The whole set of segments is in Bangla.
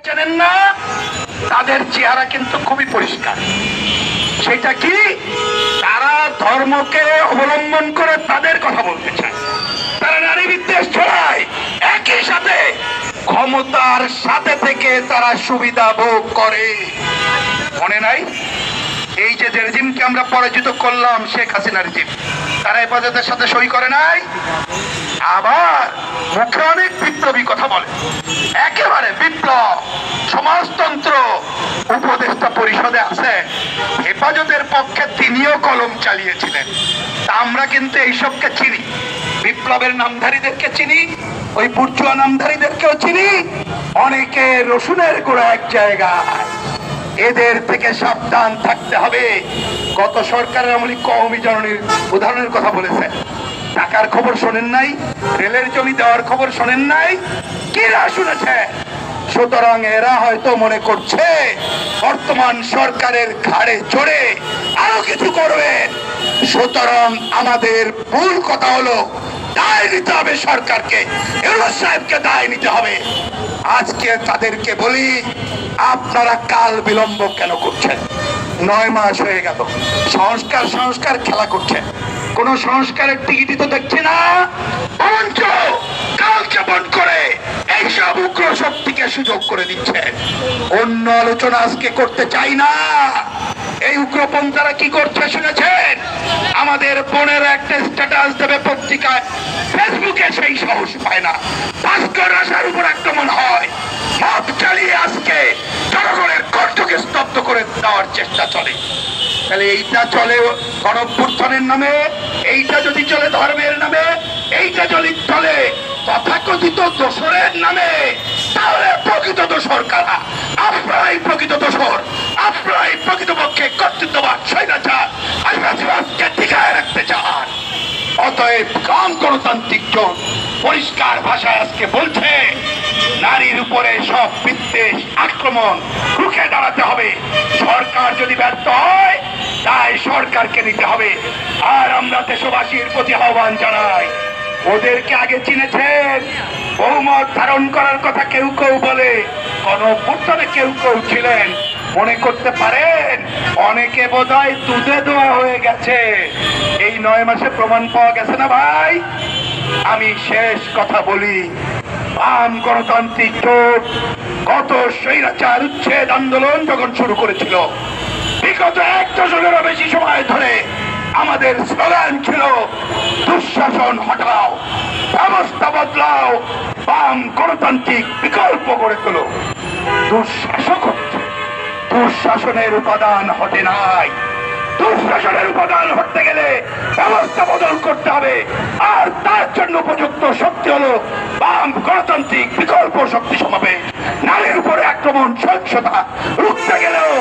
জানেন না, তাদের চেহারা কিন্তু খুবই পরিষ্কার। সেটা কি? তারা ধর্মকে অবলম্বন করে তাদের কথা বলতে চায়, তারা নারী বিদ্বেষ ছড়ায়, একই সাথে ক্ষমতার সাথে থেকে তারা সুবিধা ভোগ করে। মনে নাই এই যে রেজিমকে আমরা পরাজিত করলাম, শেখ হাসিনা রেজিম, তারা হেফাজতের সাথে সই করে নাই? আবার মুখে অনেক বিপ্লবী কথা বলে, একেবারে বিপ্লব সমাজতন্ত্র উপদেষ্টা পরিষদে আছে, হেফাজতের পক্ষে তিনিও কলম চালিয়েছিলেন। তা আমরা কিন্তু এইসবকে চিনি, বিপ্লবের নামধারীদেরকে চিনি, ওই বুর্জুয়া নামধারীদেরকেও চিনি, অনেকে রসুনের গোড়া এক জায়গায়। এদের থেকে সাবধান থাকতে হবে। গত সরকারের আমলে কওমি জননীর উদাহরণের কথা বলেছে, টাকার খবর শোনেন নাই, রেলের জমি দেওয়ার খবর শোনেন নাই, কিরা শুনেছে? সুতরাং এরা হয়তো মনে করছে বর্তমান সরকারের ঘাড়ে চড়ে আরো কিছু করবেন। সুতরাং আমাদের মূল কথা হলো দায় নিতে হবে সরকারকে, ইউনূস সাহেবকে দায় নিতে হবে। আজকে তাদেরকে বলি, আপনারা কাল বিলম্ব কেন করছেন? 9 মাস হয়ে গেল, সংস্কার সংস্কার খেলা করছেন, কোন সংস্কারের টিকিটই তো দেখছি না। বরঞ্চ কালক্ষেপণ করে এইসব উগ্র শক্তিকে সুযোগ করে দিচ্ছেন। অন্য আলোচনা আজকে করতে চাই না। এই উগ্রপন্থারা কি করছে শুনেছেন? আমাদের বোনের একটা স্ট্যাটাস দেবে পত্রিকায়, ফেসবুকে সেই সাহস পায় না, ভাস্কর আশার উপর আক্রমণ হয়, মত চালিয়ে আজকে জনগণের কণ্ঠকে স্তব্ধ করে দেওয়ার চেষ্টা চলে। তাহলে এইটা চলে গণঅভ্যুত্থানের নামে, এইটা যদি চলে ধর্মের নামে, এইটা যদি চলে তথাকথিত দোসরের নামে, তাহলে প্রকৃত দোসর কারা? আপনারাই প্রকৃত দোসর, আপনারাই প্রকৃতপক্ষে কর্তৃত্ববাদ স্বৈরাচার আদিবাসীবাদকে টিকায় রাখতে চান। অতএব কাম গণতান্ত্রিক জোট পরিষ্কার ভাষায় আজকে বলছে, নারীর উপরে সব বিদ্বেষ আক্রমণ রুখে দাঁড়াতে হবে। সরকার যদি ব্যর্থ হয়, তাই সরকারকে নিতে হবে। আর আমরা দেশবাসীর প্রতি আহ্বান জানাই, ওদেরকে আগে চিনেছেন, বহুমত ধারণ করার কথা কেউ কেউ বলে, গণঅভ্যুত্থানে কেউ কেউ ছিলেন, মনে করতে পারেন অনেকে বোধহয় দুধে দোয়া হয়ে গেছে। এই 9 মাসে প্রমাণ পাওয়া গেছে না ভাই। আমি শেষ কথা বলি, বাম গণতান্ত্রিক জোট গত স্বৈরাচার উচ্ছেদ আন্দোলন যখন শুরু করেছিল, বিগত 1 দশকেরও বেশি সময় ধরে আমাদের স্লোগান ছিল দুঃশাসন হটাও, ব্যবস্থা বদলাও, বাম গণতান্ত্রিক বিকল্প গড়ে তোলো। দুঃশাসক হচ্ছে, দুঃশাসনের উপাদান হটে নাই। দুঃশাসনের উপাদান হতে গেলে ব্যবস্থা বদল করতে হবে, আর তার জন্য উপযুক্ত শক্তি হলো বাম গণতান্ত্রিক বিকল্প শক্তি সমাবেশ। নারীর উপরে আক্রমণ সহিংসতা রুখতে গেলেও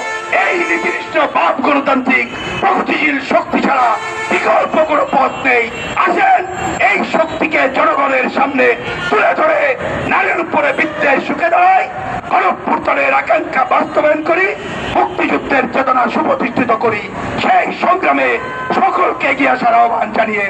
এই নির্দিষ্ট বাম গণতান্ত্রিক প্রগতিশীল শক্তি ছাড়া বিকল্প কোনো পথ নেই। আসেন এই শক্তিকে জনগণের সামনে তুলে ধরে নারীর উপরে বিদ্বেষ শুকে দেয়, গণঅভ্যুত্থানের আকাঙ্ক্ষা বাস্তবায়ন করি, মুক্তিযুদ্ধের চেতনা সুপ্রতিষ্ঠিত করি। সেই সংগ্রামে সকলকে এগিয়ে আসার আহ্বান জানিয়ে